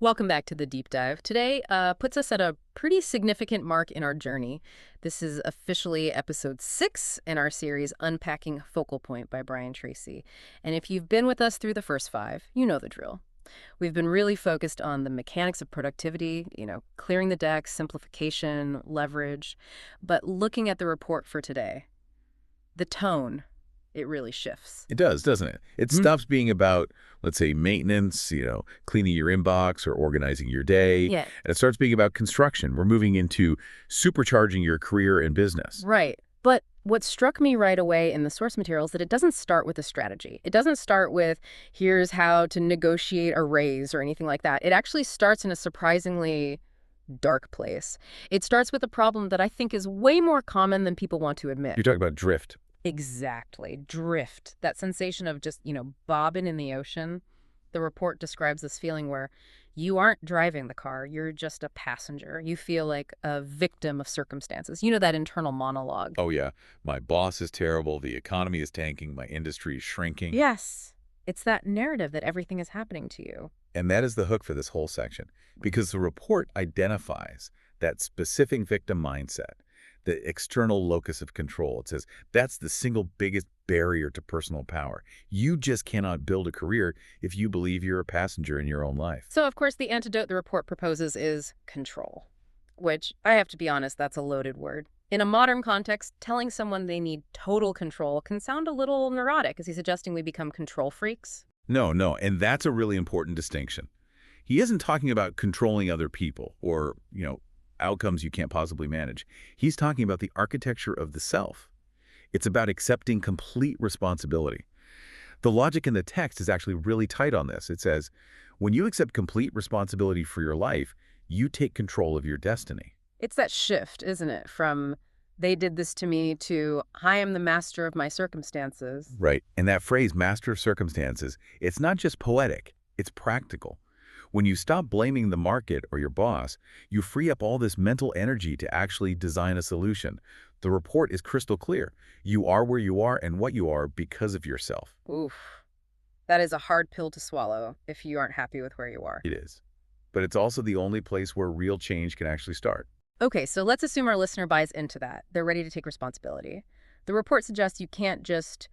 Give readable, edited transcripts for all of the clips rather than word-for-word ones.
Welcome back to the deep dive. Today puts us at a pretty significant mark in our journey. This is officially episode 6 in our series Unpacking Focal Point by Brian Tracy. And if you've been with us through the first 5, you know the drill. We've been really focused on the mechanics of productivity, clearing the decks, simplification, leverage. But looking at the report for today, the tone, it really shifts. It does, doesn't it? It stops being about, let's say, maintenance, cleaning your inbox or organizing your day. Yeah. And it starts being about construction. We're moving into supercharging your career and business. Right. But what struck me right away in the source material is that it doesn't start with a strategy. It doesn't start with, here's how to negotiate a raise or anything like that. It actually starts in a surprisingly dark place. It starts with a problem that I think is way more common than people want to admit. You're talking about drift. Exactly. Drift. That sensation of just, bobbing in the ocean. The report describes this feeling where you aren't driving the car, you're just a passenger. You feel like a victim of circumstances. You know, that internal monologue. Oh, yeah. My boss is terrible. The economy is tanking. My industry is shrinking. Yes. It's that narrative that everything is happening to you. And that is the hook for this whole section, because the report identifies that specific victim mindset, the external locus of control. It says that's the single biggest barrier to personal power. You just cannot build a career if you believe you're a passenger in your own life. So, of course, the antidote the report proposes is control, which, I have to be honest, that's a loaded word. In a modern context, telling someone they need total control can sound a little neurotic. Is he suggesting we become control freaks? No, and that's a really important distinction. He isn't talking about controlling other people or, outcomes you can't possibly manage. He's talking about the architecture of the self. It's about accepting complete responsibility. The logic in the text is actually really tight on this. It says, when you accept complete responsibility for your life, you take control of your destiny. It's that shift, isn't it? From they did this to me to I am the master of my circumstances. Right. And that phrase, master of circumstances, it's not just poetic, it's practical. When you stop blaming the market or your boss, you free up all this mental energy to actually design a solution. The report is crystal clear. You are where you are and what you are because of yourself. Oof. That is a hard pill to swallow if you aren't happy with where you are. It is. But it's also the only place where real change can actually start. Okay, so let's assume our listener buys into that. They're ready to take responsibility. The report suggests you can't just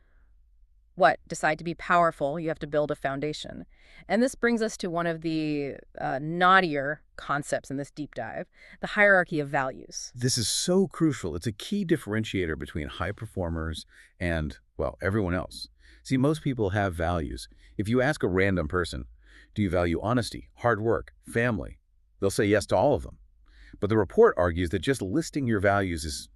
decide to be powerful. You have to build a foundation. And this brings us to one of the knottier concepts in this deep dive, the hierarchy of values. This is so crucial. It's a key differentiator between high performers and, everyone else. See, most people have values. If you ask a random person, do you value honesty, hard work, family? They'll say yes to all of them. But the report argues that just listing your values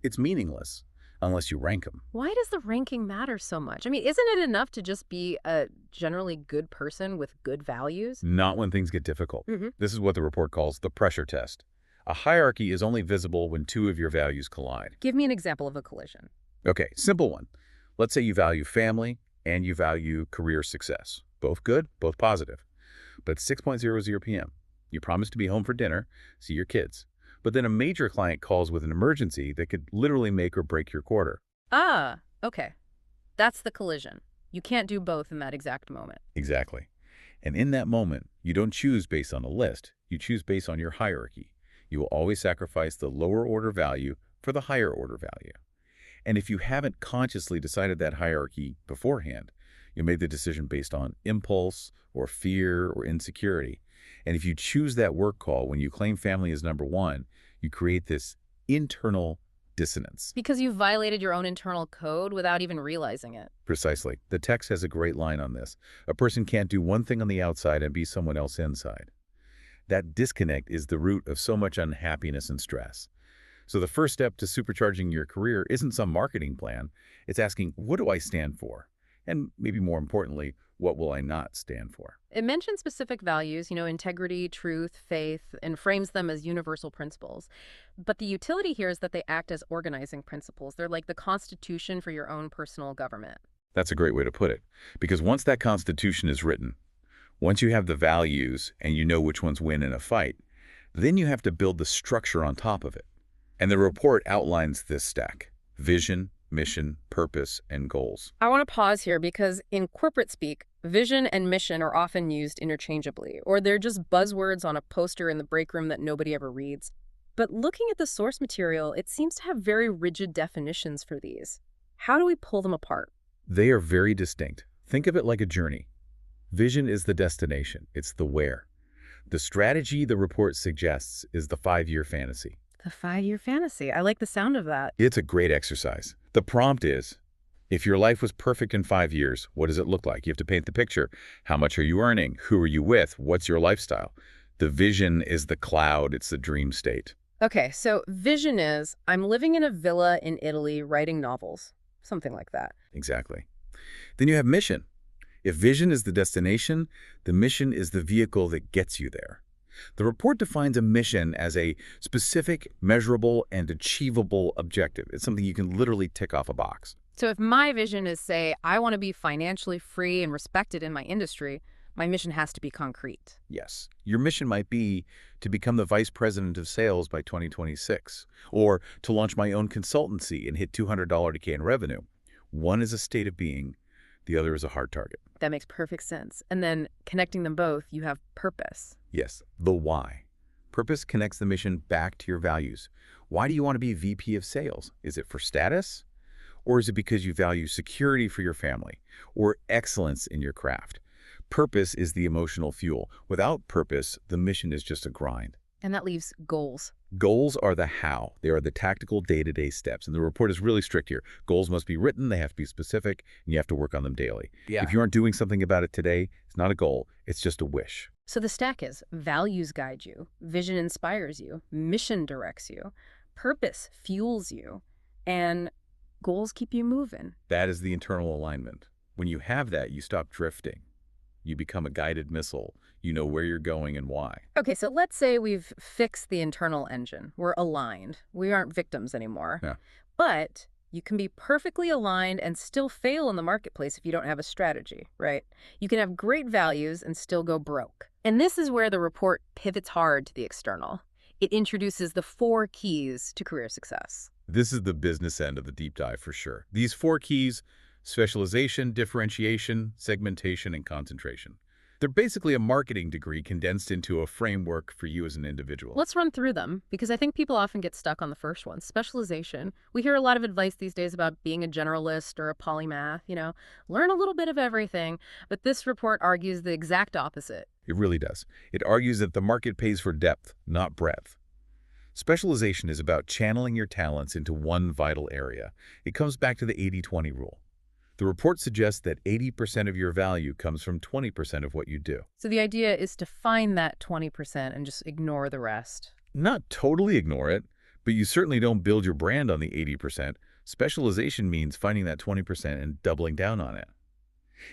it's meaningless unless you rank them. Why does the ranking matter so much? I mean, isn't it enough to just be a generally good person with good values? Not when things get difficult. This is what the report calls the pressure test. A hierarchy is only visible when two of your values collide. Give me an example of a collision. Okay, simple one. Let's say you value family and you value career success. Both good, both positive. But 6:00 p.m., you promise to be home for dinner, see your kids. But then a major client calls with an emergency that could literally make or break your quarter. Ah, okay. That's the collision. You can't do both in that exact moment. Exactly. And in that moment, you don't choose based on a list. You choose based on your hierarchy. You will always sacrifice the lower order value for the higher order value. And if you haven't consciously decided that hierarchy beforehand, you made the decision based on impulse or fear or insecurity. And if you choose that work call when you claim family as number one, you create this internal dissonance. Because you violated your own internal code without even realizing it. Precisely. The text has a great line on this. A person can't do one thing on the outside and be someone else inside. That disconnect is the root of so much unhappiness and stress. So the first step to supercharging your career isn't some marketing plan. It's asking, what do I stand for? And maybe more importantly, what will I not stand for? It mentions specific values, integrity, truth, faith, and frames them as universal principles. But the utility here is that they act as organizing principles. They're like the constitution for your own personal government. That's a great way to put it. Because once that constitution is written, once you have the values and you know which ones win in a fight, then you have to build the structure on top of it. And the report outlines this stack: vision, mission, purpose, and goals. I want to pause here because in corporate speak, Vision and mission are often used interchangeably, or they're just buzzwords on a poster in the break room that nobody ever reads. But looking at the source material, it seems to have very rigid definitions for these. How do we pull them apart? They are very distinct. Think of it like a journey. Vision is the destination. It's the where. The strategy the report suggests is the 5-year fantasy. The 5-year fantasy. I like the sound of that. It's a great exercise. The prompt is, if your life was perfect in 5 years, what does it look like? You have to paint the picture. How much are you earning? Who are you with? What's your lifestyle? The vision is the cloud. It's the dream state. Okay, so vision is, I'm living in a villa in Italy writing novels. Something like that. Exactly. Then you have mission. If vision is the destination, the mission is the vehicle that gets you there. The report defines a mission as a specific, measurable, and achievable objective. It's something you can literally tick off a box. So if my vision is, say, I want to be financially free and respected in my industry, my mission has to be concrete. Yes. Your mission might be to become the vice president of sales by 2026, or to launch my own consultancy and hit $200K in revenue. One is a state of being, the other is a hard target. That makes perfect sense. And then connecting them both, you have purpose. Yes, the why. Purpose connects the mission back to your values. Why do you want to be VP of sales? Is it for status? Or is it because you value security for your family or excellence in your craft? Purpose is the emotional fuel. Without purpose, the mission is just a grind. And that leaves goals. Goals are the how. They are the tactical day-to-day steps. And the report is really strict here. Goals must be written, they have to be specific, and you have to work on them daily. If you aren't doing something about it today, it's not a goal, it's just a wish. So the stack is values guide you, vision inspires you, mission directs you, purpose fuels you, and goals keep you moving. That is the internal alignment. When you have that, you stop drifting. You become a guided missile. You know where you're going and why. Okay, so let's say we've fixed the internal engine. We're aligned. We aren't victims anymore. Yeah. But you can be perfectly aligned and still fail in the marketplace if you don't have a strategy, right? You can have great values and still go broke. And this is where the report pivots hard to the external. It introduces the 4 keys to career success. This is the business end of the deep dive for sure. These 4 keys: specialization, differentiation, segmentation, and concentration. They're basically a marketing degree condensed into a framework for you as an individual. Let's run through them, because I think people often get stuck on the first one, specialization. We hear a lot of advice these days about being a generalist or a polymath, learn a little bit of everything. But this report argues the exact opposite. It really does. It argues that the market pays for depth, not breadth. Specialization is about channeling your talents into one vital area. It comes back to the 80-20 rule. The report suggests that 80% of your value comes from 20% of what you do. So the idea is to find that 20% and just ignore the rest. Not totally ignore it, but you certainly don't build your brand on the 80%. Specialization means finding that 20% and doubling down on it.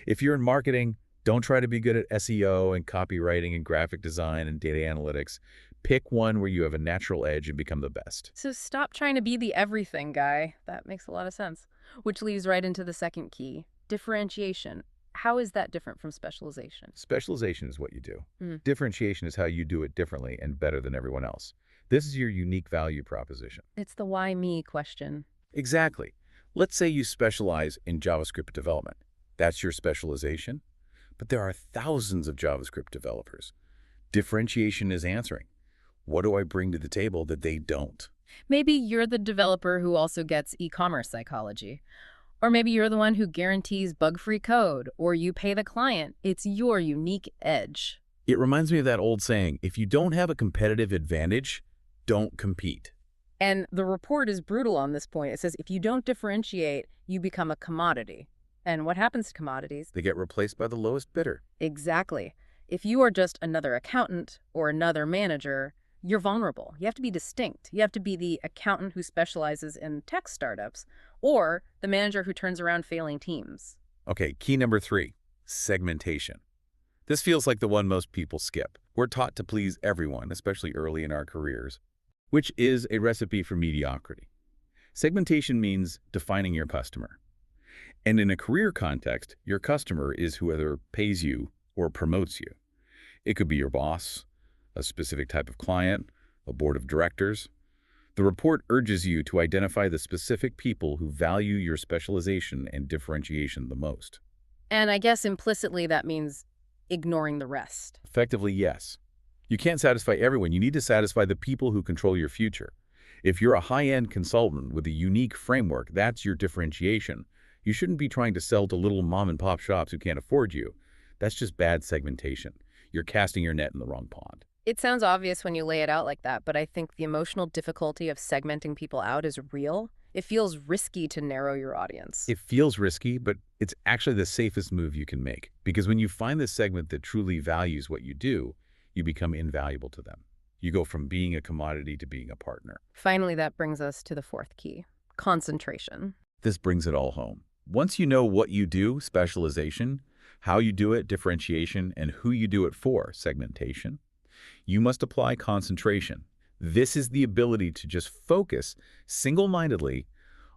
If you're in marketing, don't try to be good at SEO and copywriting and graphic design and data analytics. Pick one where you have a natural edge and become the best. So stop trying to be the everything guy. That makes a lot of sense. Which leads right into the second key, differentiation. How is that different from specialization? Specialization is what you do. Differentiation is how you do it differently and better than everyone else. This is your unique value proposition. It's the why me question. Exactly. Let's say you specialize in JavaScript development. That's your specialization. But there are thousands of JavaScript developers. Differentiation is answering, what do I bring to the table that they don't? Maybe you're the developer who also gets e-commerce psychology. Or maybe you're the one who guarantees bug-free code, or you pay the client. It's your unique edge. It reminds me of that old saying, if you don't have a competitive advantage, don't compete. And the report is brutal on this point. It says if you don't differentiate, you become a commodity. And what happens to commodities? They get replaced by the lowest bidder. Exactly. If you are just another accountant or another manager, you're vulnerable. You have to be distinct. You have to be the accountant who specializes in tech startups or the manager who turns around failing teams. Okay, key number 3, segmentation. This feels like the one most people skip. We're taught to please everyone, especially early in our careers, which is a recipe for mediocrity. Segmentation means defining your customer. And in a career context, your customer is whoever pays you or promotes you. It could be your boss, a specific type of client, a board of directors. The report urges you to identify the specific people who value your specialization and differentiation the most. And I guess implicitly that means ignoring the rest. Effectively, yes. You can't satisfy everyone. You need to satisfy the people who control your future. If you're a high-end consultant with a unique framework, that's your differentiation. You shouldn't be trying to sell to little mom-and-pop shops who can't afford you. That's just bad segmentation. You're casting your net in the wrong pond. It sounds obvious when you lay it out like that, but I think the emotional difficulty of segmenting people out is real. It feels risky to narrow your audience. It feels risky, but it's actually the safest move you can make. Because when you find the segment that truly values what you do, you become invaluable to them. You go from being a commodity to being a partner. Finally, that brings us to the fourth key, concentration. This brings it all home. Once you know what you do, specialization, how you do it, differentiation, and who you do it for, segmentation, you must apply concentration. This is the ability to just focus single-mindedly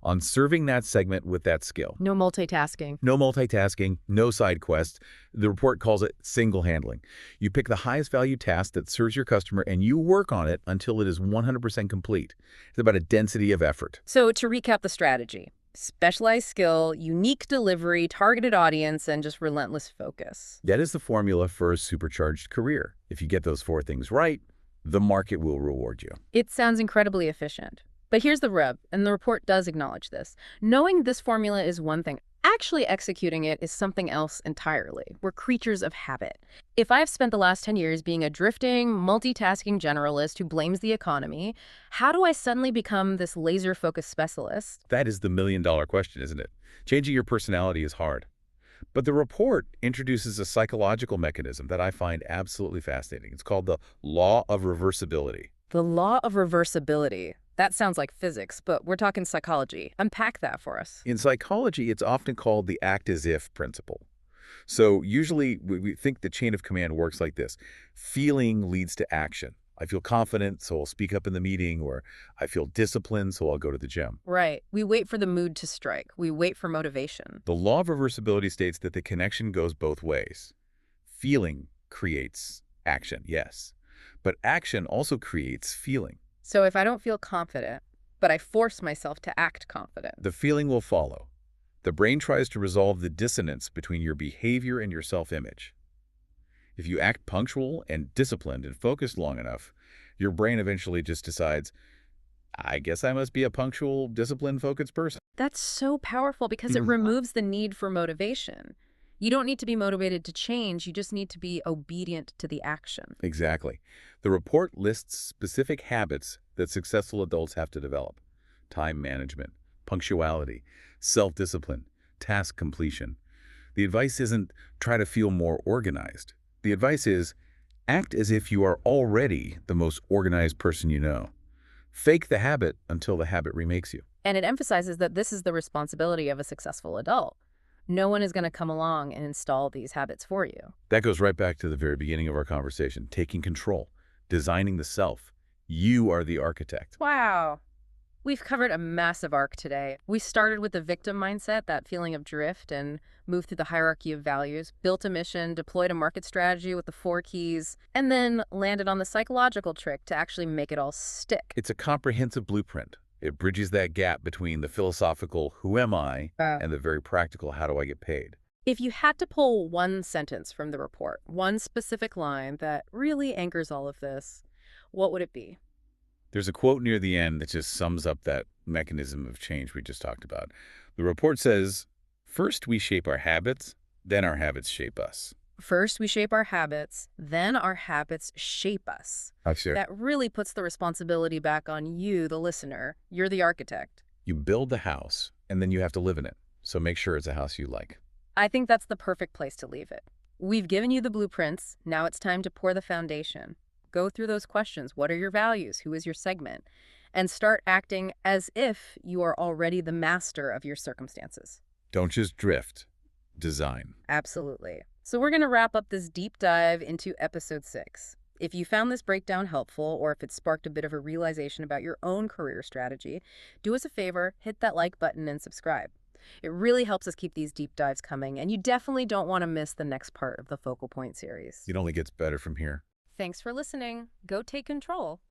on serving that segment with that skill. No multitasking. No multitasking, no side quests. The report calls it single handling. You pick the highest value task that serves your customer and you work on it until it is 100% complete. It's about a density of effort. So to recap the strategy, specialized skill, unique delivery, targeted audience, and just relentless focus. That is the formula for a supercharged career. If you get those four things right, the market will reward you. It sounds incredibly efficient. But here's the rub, and the report does acknowledge this. Knowing this formula is one thing. Actually executing it is something else entirely. We're creatures of habit. If I've spent the last 10 years being a drifting, multitasking generalist who blames the economy, how do I suddenly become this laser-focused specialist? That is the million-dollar question, isn't it? Changing your personality is hard. But the report introduces a psychological mechanism that I find absolutely fascinating. It's called the law of reversibility. The law of reversibility. That sounds like physics, but we're talking psychology. Unpack that for us. In psychology, it's often called the act-as-if principle. So usually we think the chain of command works like this. Feeling leads to action. I feel confident, so I'll speak up in the meeting, or I feel disciplined, so I'll go to the gym. Right. We wait for the mood to strike. We wait for motivation. The law of reversibility states that the connection goes both ways. Feeling creates action, yes, but action also creates feeling. So if I don't feel confident, but I force myself to act confident, The feeling will follow. The brain tries to resolve the dissonance between your behavior and your self-image. If you act punctual and disciplined and focused long enough, your brain eventually just decides, I guess I must be a punctual, disciplined, focused person. that's so powerful because it removes the need for motivation. You don't need to be motivated to change. You just need to be obedient to the action. Exactly. The report lists specific habits that successful adults have to develop. Time management, punctuality, self-discipline, task completion. The advice isn't try to feel more organized. The advice is act as if you are already the most organized person you know. Fake the habit until the habit remakes you. And it emphasizes that this is the responsibility of a successful adult. No one is going to come along and install these habits for you. That goes right back to the very beginning of our conversation, taking control, designing the self. You are the architect. Wow. We've covered a massive arc today. We started with the victim mindset, that feeling of drift, and moved through the hierarchy of values, built a mission, deployed a market strategy with the 4 keys, and then landed on the psychological trick to actually make it all stick. It's a comprehensive blueprint. It bridges that gap between the philosophical, who am I, and the very practical, how do I get paid? If you had to pull one sentence from the report, one specific line that really anchors all of this, what would it be? There's a quote near the end that just sums up that mechanism of change we just talked about. The report says, first we shape our habits, then our habits shape us. First, we shape our habits, then our habits shape us. That really puts the responsibility back on you, the listener. You're the architect. You build the house, and then you have to live in it. So make sure it's a house you like. I think that's the perfect place to leave it. We've given you the blueprints. Now it's time to pour the foundation. Go through those questions. What are your values? Who is your segment? And start acting as if you are already the master of your circumstances. Don't just drift. Design. Absolutely. So we're going to wrap up this deep dive into episode 6. If you found this breakdown helpful, or if it sparked a bit of a realization about your own career strategy, do us a favor, hit that like button and subscribe. It really helps us keep these deep dives coming, and you definitely don't want to miss the next part of the Focal Point series. It only gets better from here. Thanks for listening. Go take control.